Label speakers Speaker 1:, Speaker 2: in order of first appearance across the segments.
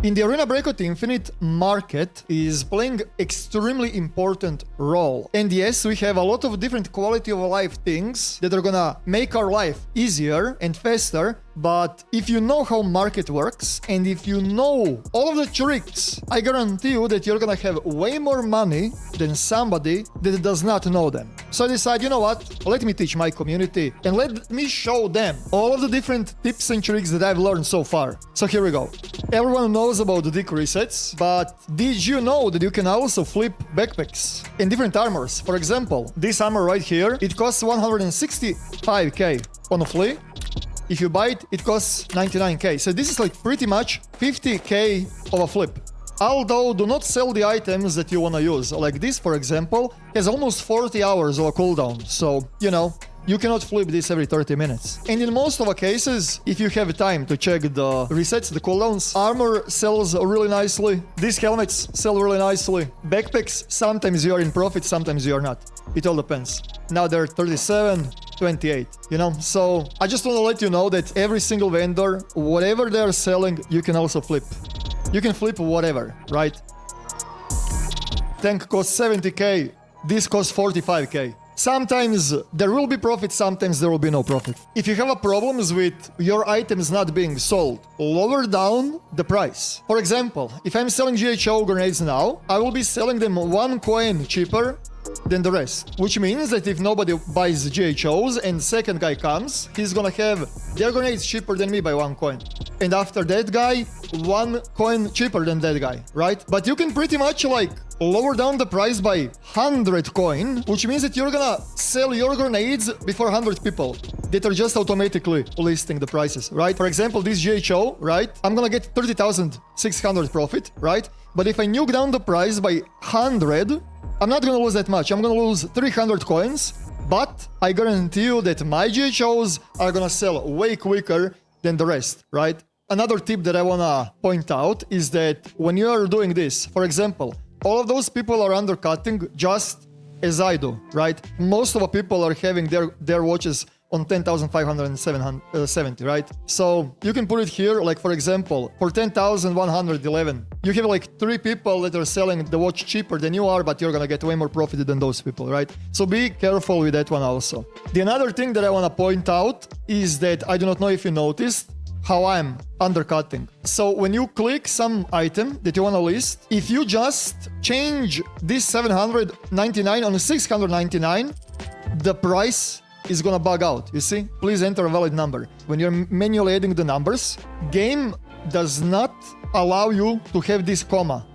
Speaker 1: In the Arena Breakout Infinite, market is playing extremely important role. And yes, we have a lot of different quality of life things that are gonna make our life easier and faster. But if you know how market works, and if you know all of the tricks, I guarantee you that you're gonna have way more money than somebody that does not know them. So I decided, you know what, let me teach my community and let me show them all of the different tips and tricks that I've learned so far. So here we go. Everyone knows about the dick resets, but did you know that you can also flip backpacks and different armors? For example, this armor right here, it costs 165k on a flea. If you buy it, it costs 99k. So this is like pretty much 50k of a flip. Although, do not sell the items that you want to use. Like this, for example, has almost 40 hours of a cooldown. So, you know, you cannot flip this every 30 minutes. And in most of the cases, if you have time to check the resets, the cooldowns, armor sells really nicely. These helmets sell really nicely. Backpacks, sometimes you are in profit, sometimes you are not. It all depends. Now they're 37, 28, you know? So I just want to let you know that every single vendor, whatever they're selling, you can also flip. You can flip whatever, right? Tank costs 70k. This costs 45k. Sometimes there will be profit, sometimes there will be no profit. If you have a problems with your items not being sold, lower down the price. For example, if I'm selling GHO grenades now, I will be selling them 1 coin cheaper than the rest. Which means that if nobody buys GHOs and second guy comes, he's gonna have their grenades cheaper than me by 1 coin. And after that guy, 1 coin cheaper than that guy, right? But you can pretty much like lower down the price by 100 coin, which means that you're gonna sell your grenades before 100 people that are just automatically listing the prices, right? For example, this GHO, right? I'm gonna get 30,600 profit, right? But if I nuke down the price by 100, I'm not gonna lose that much. I'm gonna lose 300 coins, but I guarantee you that my GHOs are gonna sell way quicker than the rest, right? Another tip that I wanna point out is that when you are doing this, for example, all of those people are undercutting just as I do, right? Most of the people are having their watches on 10,570, right? So you can put it here, like for example, for 10,111, you have like 3 people that are selling the watch cheaper than you are, but you're gonna get way more profit than those people, right? So be careful with that one also. The another thing that I wanna point out is that I do not know if you noticed how I'm undercutting. So when you click some item that you want to list, if you just change this 799 on 699, the price is gonna bug out, you see? Please enter a valid number. When you're manually adding the numbers, game does not allow you to have this comma.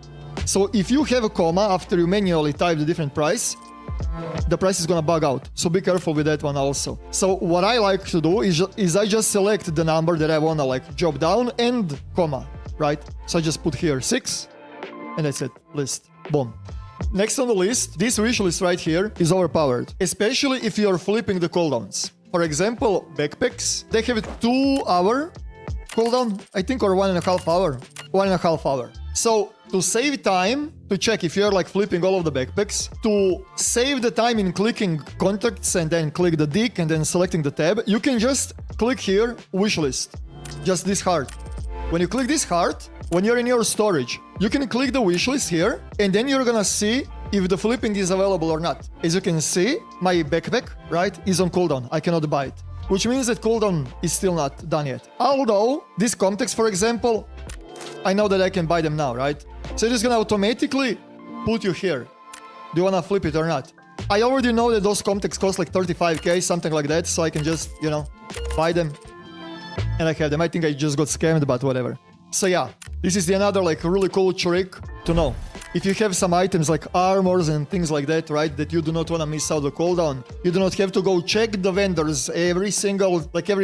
Speaker 1: So if you have a comma after you manually type the different price, the price is gonna bug out. So be careful with that one also. So what I like to do is I just select the number that I wanna like drop down and comma, right? So I just put here 6 and that's it, list, boom. Next on the list, this wish list right here is overpowered, especially if you're flipping the cooldowns. For example, backpacks, they have a 2-hour cooldown, I think, or 1.5 hour. 1.5 hour. So to save time, to check if you're like flipping all of the backpacks, to save the time in clicking contacts and then click the dick and then selecting the tab, you can just click here, wish list. Just this heart. When you click this heart, when you're in your storage, you can click the wish list here, and then you're gonna see if the flipping is available or not. As you can see, my backpack, right, is on cooldown. I cannot buy it, which means that cooldown is still not done yet. Although, these contacts, for example, I know that I can buy them now, right? So it is gonna automatically put you here. Do you wanna flip it or not? I already know that those contacts cost like 35k, something like that, so I can just, you know, buy them. And I have them. I think I just got scammed, but whatever. So yeah, this is another like really cool trick to know. If you have some items like armors and things like that, right, that you do not want to miss out the cooldown, you do not have to go check the vendors every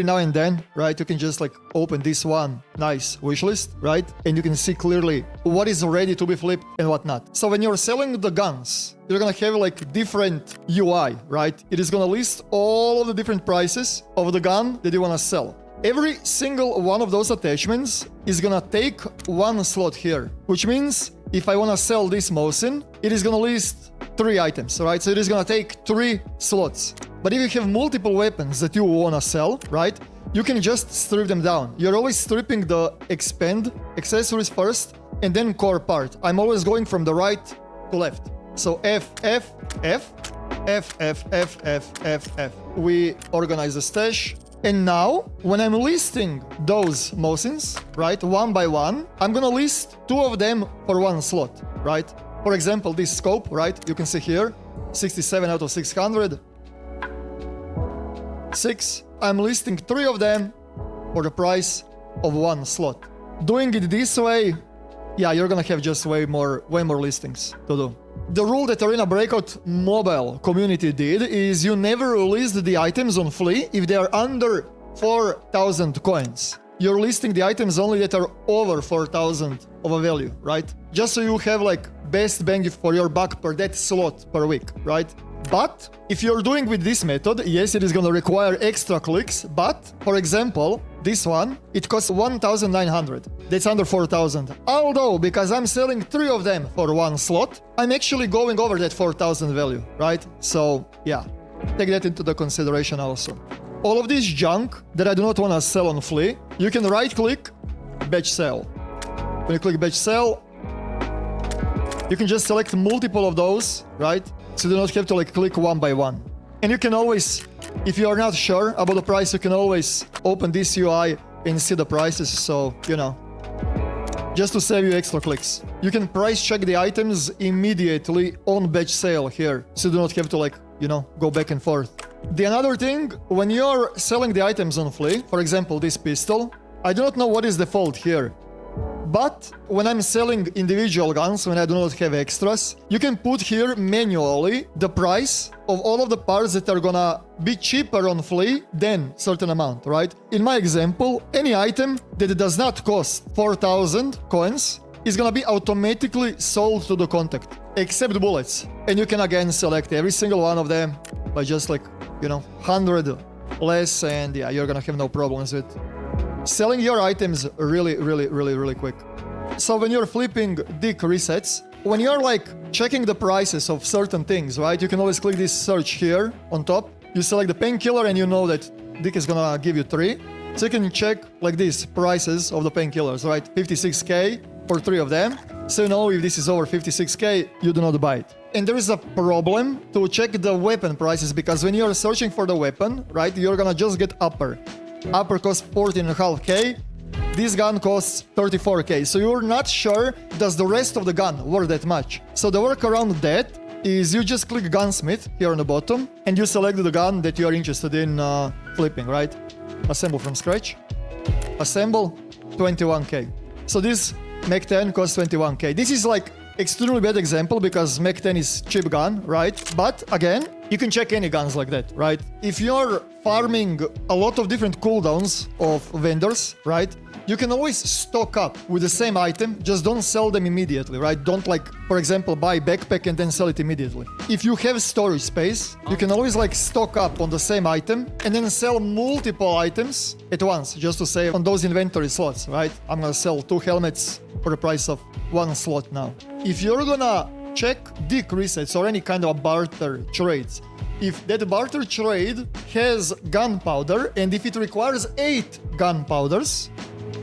Speaker 1: now and then, right? You can just like open this one nice wish list, right? And you can see clearly what is ready to be flipped and what not. So when you're selling the guns, you're gonna have like different UI, right? It is gonna list all of the different prices of the gun that you wanna sell. Every single one of those attachments is gonna take 1 slot here, which means if I wanna sell this Mosin, it is gonna list 3 items, right? So it is gonna take 3 slots. But if you have multiple weapons that you wanna sell, right? you can just strip them down. You're always stripping the expand accessories first and then core part. I'm always going from the right to left. So F, F, F, F, F, F, F, F, F. We organize the stash. And now, when I'm listing those MOSINs, right, one by one, I'm gonna list 2 of them for 1 slot, right? For example, this scope, right, you can see here, 67 out of 600. 6. I'm listing 3 of them for the price of 1 slot. Doing it this way, yeah, you're gonna have just way more listings to do. The rule that Arena Breakout mobile community did is you never list the items on Flea if they are under 4,000 coins. You're listing the items only that are over 4,000 of a value, right? Just so you have like best bang for your buck per that slot per week, right? But if you're doing with this method, yes, it is going to require extra clicks. But for example, this one, it costs 1,900. That's under 4,000. Although, because I'm selling 3 of them for 1 slot, I'm actually going over that 4,000 value, right? So yeah, take that into the consideration also. All of this junk that I do not want to sell on Flea, you can right click, batch sell. When you click batch sell, you can just select multiple of those, right? So you do not have to like click one by one. And you can always, if you are not sure about the price, you can always open this UI and see the prices. So, you know, just to save you extra clicks. You can price check the items immediately on batch sale here. So you do not have to like, you know, go back and forth. The another thing, when you're selling the items on Flea, for example, this pistol, I do not know what is the fault here. But when I'm selling individual guns, when I do not have extras, you can put here manually the price of all of the parts that are gonna be cheaper on Flea than certain amount, right? In my example, any item that does not cost 4,000 coins is gonna be automatically sold to the contact, except bullets. And you can again select every single one of them by just like, you know, 100 less, and yeah, you're gonna have no problems with selling your items really quick. So when you're flipping dick resets, when you're like checking the prices of certain things, right, you can always click this search here on top. You select the painkiller and you know that dick is gonna give you 3. So you can check like this prices of the painkillers, right? 56k for 3 of them. So you know if this is over 56k, you do not buy it. And there is a problem to check the weapon prices, because when you're searching for the weapon, right, you're gonna just get upper. Upper costs 14.5k. This gun costs 34k. So you're not sure does the rest of the gun worth that much. So the workaround that is you just click gunsmith here on the bottom and you select the gun that you are interested in flipping, right? Assemble from scratch. Assemble 21k. So this Mach 10 costs 21k. This is like extremely bad example because Mach 10 is cheap gun, right? But again, you can check any guns like that, right? If you're farming a lot of different cooldowns of vendors, right? You can always stock up with the same item, just don't sell them immediately, right? Don't like, for example, buy backpack and then sell it immediately. If you have storage space, you can always like stock up on the same item and then sell multiple items at once, just to save on those inventory slots, right? I'm gonna sell 2 helmets for the price of 1 slot now. If you're gonna check dick resets or any kind of barter trades, if that barter trade has gunpowder and if it requires 8 gunpowders,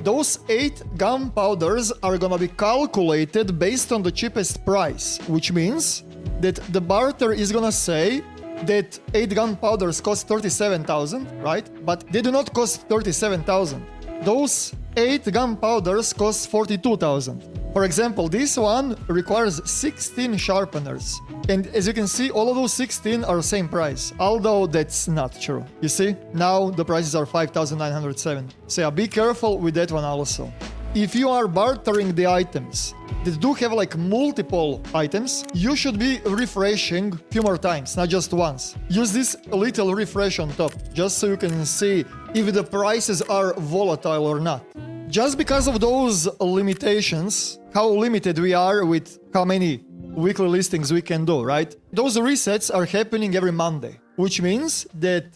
Speaker 1: those 8 gunpowders are gonna be calculated based on the cheapest price, which means that the barter is gonna say that 8 gunpowders cost 37,000, right? But they do not cost 37,000. Those 8 gunpowders cost 42,000. For example, this one requires 16 sharpeners. And as you can see, all of those 16 are the same price, although that's not true. You see, now the prices are 5,907. So yeah, be careful with that one also. If you are bartering the items that do have like multiple items, you should be refreshing a few more times, not just once. Use this little refresh on top, just so you can see if the prices are volatile or not. Just because of those limitations, how limited we are with how many weekly listings we can do, right? Those resets are happening every Monday, which means that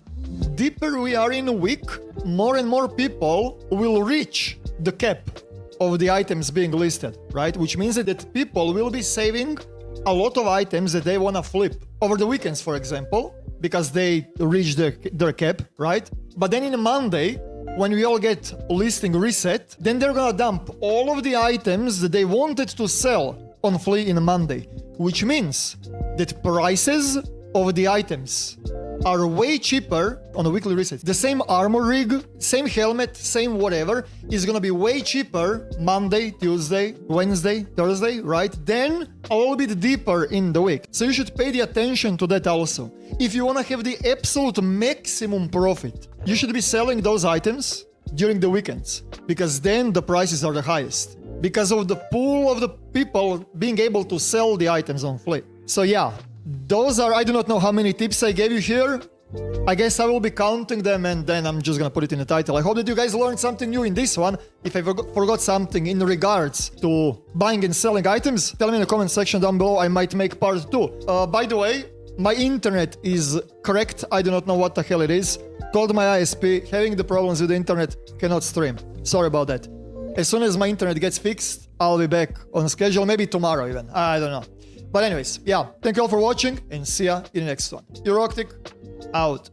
Speaker 1: deeper we are in a week, more and more people will reach the cap of the items being listed, right? Which means that people will be saving a lot of items that they want to flip over the weekends, for example, because they reach their cap, right? But then in a Monday, when we all get listing reset, then they're gonna dump all of the items that they wanted to sell on Flea in Monday, which means that prices of the items are way cheaper on a weekly reset. The same armor rig, same helmet, same whatever is gonna be way cheaper Monday, Tuesday, Wednesday, Thursday, right? Then a little bit deeper in the week. So you should pay the attention to that also. If you wanna have the absolute maximum profit, you should be selling those items during the weekends, because then the prices are the highest, because of the pool of the people being able to sell the items on Flea. So yeah, those are, I do not know how many tips I gave you here. I guess I will be counting them and then I'm just gonna put it in the title. I hope that you guys learned something new in this one. If I forgot something in regards to buying and selling items, tell me in the comment section down below. I might make part 2. By the way, my internet is correct. I do not know what the hell it is. Called my ISP, having the problems with the internet, cannot stream. Sorry about that. As soon as my internet gets fixed, I'll be back on schedule, maybe tomorrow even. I don't know. But anyways, yeah, thank you all for watching and see ya in the next one. Euroctic, out.